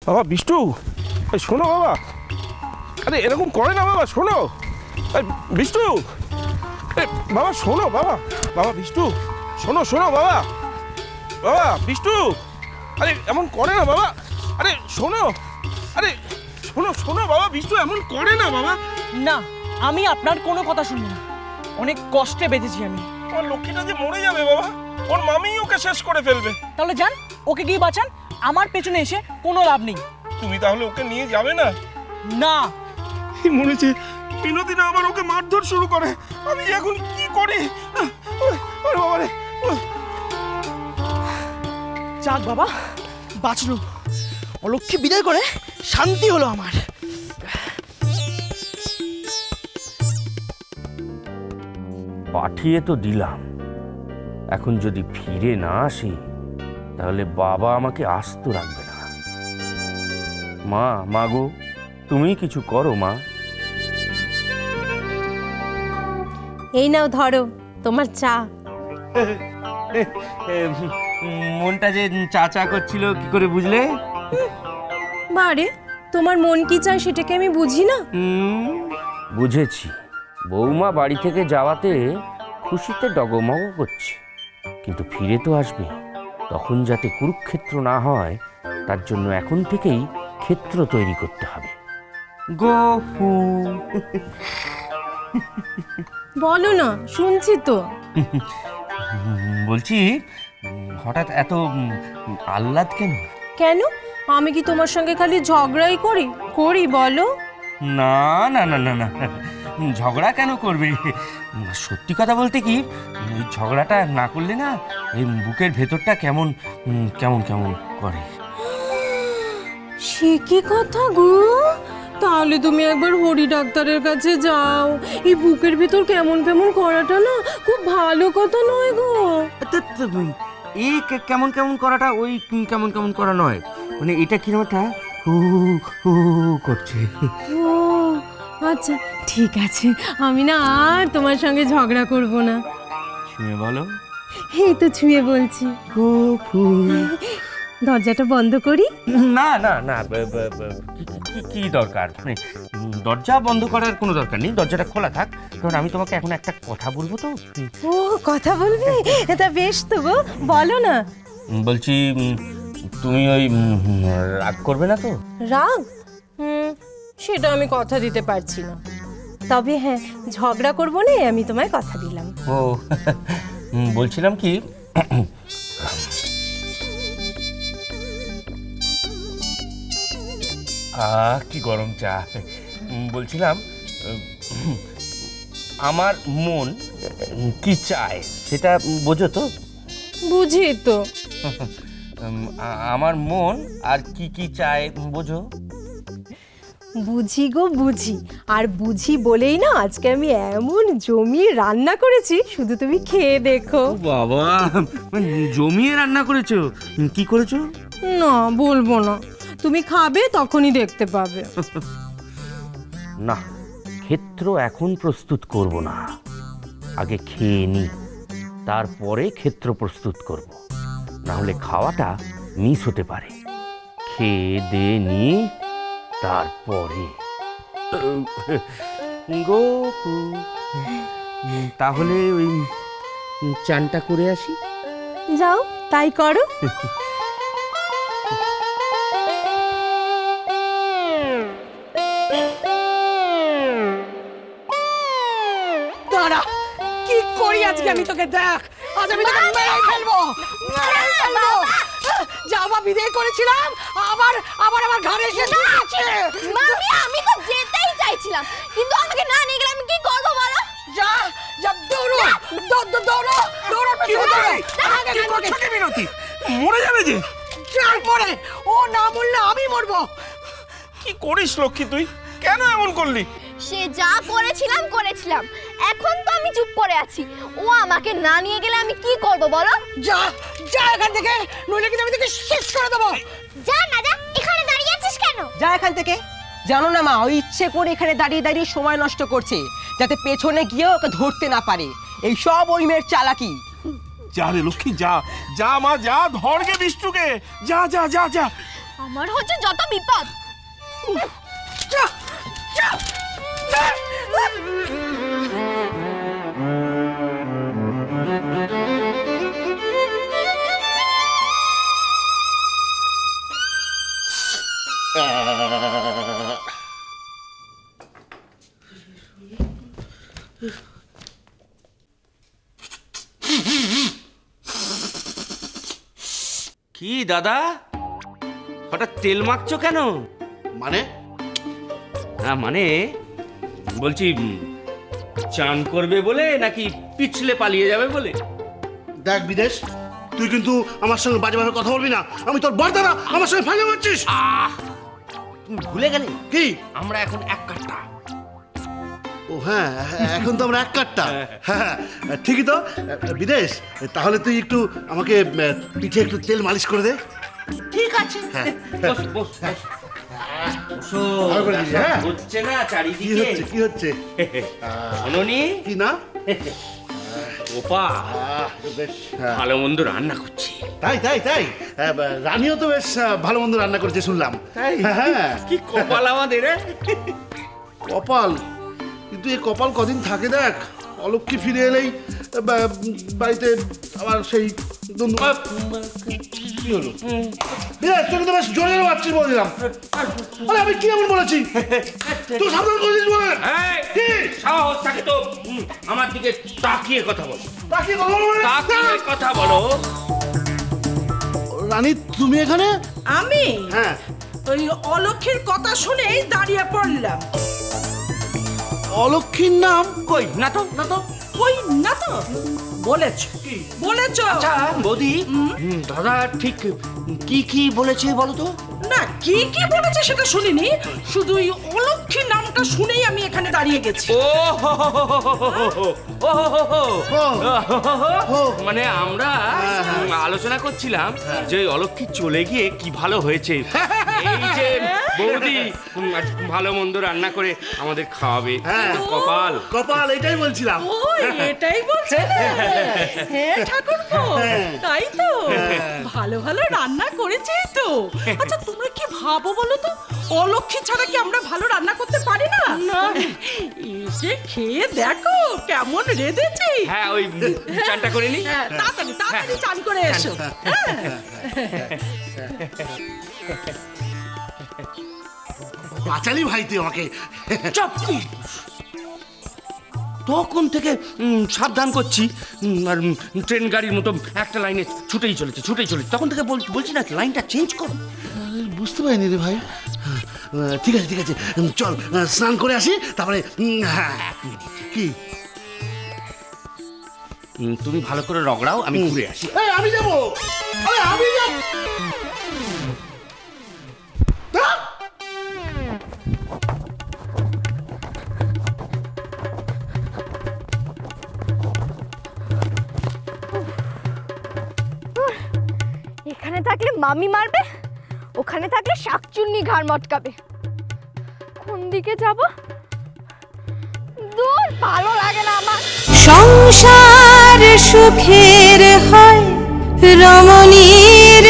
বাবা বিষ্টু, শোনো বাবা, আরে এরকম করে না বাবা, শোনো বিষ্টু, বাবা শোনো বাবা, বাবা বিষ্টু শোনো, শোনো বাবা, বাবা বিষ্টু, আরে এমন করে না বাবা, আরে শোনো, আরে শোনো শোনো বাবা, বিষ্টু এমন করে না বাবা। না, আমি আপনার কোনো কথা শুনবো না, অনেক কষ্টে বেঁচেছি আমি। ওর লক্ষ্মীটা যে মরে যাবে বাবা, ওর মামি ওকে শেষ করে ফেলবে। তাহলে যান, ওকে গিয়ে বাঁচান, আমার পেছনে এসে কোনো লাভ নেই। তুমি তাহলে ওকে নিয়ে যাবে না? না। মনে হচ্ছে বিনোদিনী না আবার ওকে মারধর শুরু করে, আমি এখন কি করি? ওরে বাবা রে। যাক বাবা, বাঁচলো, অলক্ষ্মী বিদায় করে শান্তি হলো আমার। পাঠিয়ে তো দিলাম, এখন যদি ফিরে না আসি তাহলে বাবা আমাকে আস্ত রাখবে না। মা, মাগো তুমি কিছু করো মা। এই নাও ধরো তোমার চা। মনটা যে চা চা করছিল কি করে বুঝলে? বারে, তোমার মন কি চায় সেটাকে আমি বুঝি না? বুঝেছি, বৌমা বাড়ি থেকে যাওয়াতে খুশিতে ডগমগ করছে, কিন্তু ফিরে তো আসবে, তখন যাতে কুরুক্ষেত্র না হয় তার জন্য এখন থেকেই ক্ষেত্র তৈরি করতে হবে। গফু বলো না, শুনছি তো। বলছি, হঠাৎ এত আহ্লাদ কেন? কেন, আমি কি তোমার সঙ্গে খালি ঝগড়াই করি? করি বলো? না না না না না, ঝগড়া কেন করবে? সত্যি কথা বলতে কি, এই ঝগড়াটা না করলে না এই বুকের ভেতরটা কেমন কেমন কেমন করে। সে কি কথা গো? তাহলে তুমি একবার হরি ডাক্তারের কাছে যাও। এই বুকের ভেতর কেমন কেমন করাটা না খুব ভালো কথা নয় গো। এই কেমন কেমন করাটা ওই কেমন কেমন করা নয়, মানে এটা কিরকম একটা হু হু করছে। ও আচ্ছা, ঠিক আছে, আমি না আর তোমার সঙ্গে ঝগড়া করব না। শুনে বলো। এই তো ছুঁয়ে বলছি। দরজাটা বন্ধ করি? না না না, কি দরকার? দরজা বন্ধ করার কোনো দরকার নেই, দরজাটা খোলা থাক, কারণ আমি তোমাকে এখন একটা কথা বলবো তো। ও, কথা বলবে? এটা বেশ তো গো, বলো না। বলছি, তুমি ওই রাগ করবে না তো? রাগ? সেটা আমি কথা দিতে পারছি না, তবে হ্যাঁ, ঝগড়া করবো না, আমি তোমায় কথা দিলাম। ও বলছিলাম কি, কি গরম চা। বলছিলাম, আমার মন কি চায় সেটা বোঝো তো? বুঝি তো। আমার মন আর কি কি চায় বোঝো? বুঝি গো, বুঝি। আর বুঝি বলেই না আজকে আমি এমন জমিয়ে রান্না করেছি, শুধু তুমি খেয়ে দেখো। বাবা, জমিয়ে রান্না করেছো? কি করেছো? না, বলবো না, তুমি খাবে তখনই দেখতে পাবে। না, ক্ষেত্র এখন প্রস্তুত করব না, আগে খেয়ে নি, তারপরে ক্ষেত্র প্রস্তুত করব, না হলে খাওয়াটা মিস হতে পারে। খেয়ে দে নি, তারপরে। গোপু, তাহলে ওই চানটা করে আসি। যাও, তাই করো। দাঁড়া, কি করি আজকে আমি তোকে দেখ। আজ আমি তোকে মেরেই ফেলবো, মেরেই ফেলবো। যা বা বিদায় করেছিলাম, আবার আবার আমার ঘরে এসে আছে। মামি, আমি তো যেতেই চাইছিলাম, কিন্তু আমাকে না নিয়ে গেলে আমি কি করবো বলো? যা যা, দৌড়ো দৌড়ো দৌড়ো কি করছো কি বিনতি? মরে যাবে যে। যার মরে, ও না মরলে আমি মরবো। কি করিস লক্ষ্মী তুই? কেন এমন করলি? সে যা করেছিলাম, এখন তো আমি চুপ করে আছি। ও আমাকে না নিয়ে গেলে আমি কি করব বলো? যা যা এখান থেকে, নইলে কিন্তু আমি তোকে শেষ করে দেবো। যা না যা, এখানে দাঁড়িয়ে আছিস কেন? যা এখান থেকে। জানো না মা, ও ইচ্ছে করে এখানে দাঁড়িয়ে দাঁড়িয়ে সময় নষ্ট করছে, যাতে পেছনে গিয়ে ওকে ধরতে না পারে। এই সব ওই মেয়ের চালাকি। যা রে লক্ষ্মী, যা যা মা, যা, ধরগে বিষ্টুকে, যা যা যা যা। আমার হচ্ছে যত বিপদ। কি দাদা, হঠাৎ তেল মাখছো কেন? মানে? হ্যাঁ মানে বলছি, চান করবে বলে নাকি পিছলে পালিয়ে যাবে বলে? দেখ বিদেশ, তুই কিন্তু আমার সঙ্গে বাজে ভাবে কথা বলবি না। আমি তোর বড়দাদা, আমার সঙ্গে ফাইলে মারছিস। তুমি ভুলে গেলে কি? আমরা এখন এক কাট্টা। ও হ্যাঁ, এখন তো আমরা এক কাট্টা। হ্যাঁ ঠিকই তো। বিদেশ, তাহলে তুই একটু আমাকে পিঠে একটু তেল মালিশ করে দে। ঠিক আছে, বস বস বস। ভালো করে দিবি, হ্যাঁ? হচ্ছে না কি চারিদিকে? হচ্ছে কি হচ্ছে? শোনোনি, কি না? ওপা বেশ, হ্যাঁ। ভালো মন্দ রান্না করছে। তাই তাই তাই, রানীও তো বেশ ভালো মন্দ রান্না করেছে শুনলাম। হ্যাঁ, কি কপাল আমাদের! কপাল, কিন্তু এই কপাল কদিন থাকে দেখ। অলক্ষ্মী ফিরে এলেই বাড়িতে আবার সেই কি হলো? তোকে তো বেশ জোরে পাচ্ছিস বলে দিলাম। আরে আমি কি এমন বলেছি? তুই সাবধান করে দিস বলে। কি সাহস থাকে তো আমার দিকে তাকিয়ে কথা বলো? তাকিয়ে কথা বলো মানে? তাকিয়ে কথা বলো। রানী তুমি এখানে? আমি হ্যাঁ। ওই অলক্ষীর কথা শুনেই দাঁড়িয়ে পড়লাম। অলক্ষ্মীর নাম? কই না তো, না তো। কই না তো? বলেছ বলেছ? আচ্ছা বৌদি, দাদা ঠিক কি কি বলেছে বলো তো? না, কি কি বলেছে সেটা শুনিনি, শুধু ওই অলক্ষী নামটা শুনেই আমি এখানে দাঁড়িয়ে গেছি। ও মানে আমরা আলোচনা করছিলাম যে ওই অলক্ষী চলে গিয়ে কি ভালো হয়েছে। এই যে বৌদি ভালো মন্দ রান্না করে আমাদের খাওয়াবে। কপাল কপাল, এটাই বলছিলাম। ও এটাই বলছে? হ্যাঁ ঠাকুরপো, তাই তো, ভালো ভালো রান্না করেছিস তো। আচ্ছা তোমরা কি ভাবো বলো তো, অলক্ষী ছাড়া কি আমরা ভালো রান্না করতে পারি না? এসে খেয়ে দেখো কেমন রেঁধেছি। হ্যাঁ, ওই চানটা করে নি। তাড়াতাড়ি তাড়াতাড়ি চান করে এসো। বাঁচালি ভাই তুই আমাকে। চুপ! তখন থেকে সাবধান করছি, আর ট্রেন গাড়ির মতো একটা লাইনে ছুটেই চলেছে। তখন থেকে বলছি না লাইনটা চেঞ্জ করো। বুঝতে পারিনি রে ভাই। ঠিক আছে ঠিক আছে, চল স্নান করে আসি, তারপরে কি তুমি ভালো করে রগড়াও, আমি ঘুরে আসি। আমি যাবো। আমি যাব। এখানে থাকলে মামি মারবে, ওখানে থাকলে শাকচুন্নি ঘাড় মটকাবে। কোন দিকে যাব? দূর, ভালো লাগে না আমার। সংসার সুখের হয় রমণীর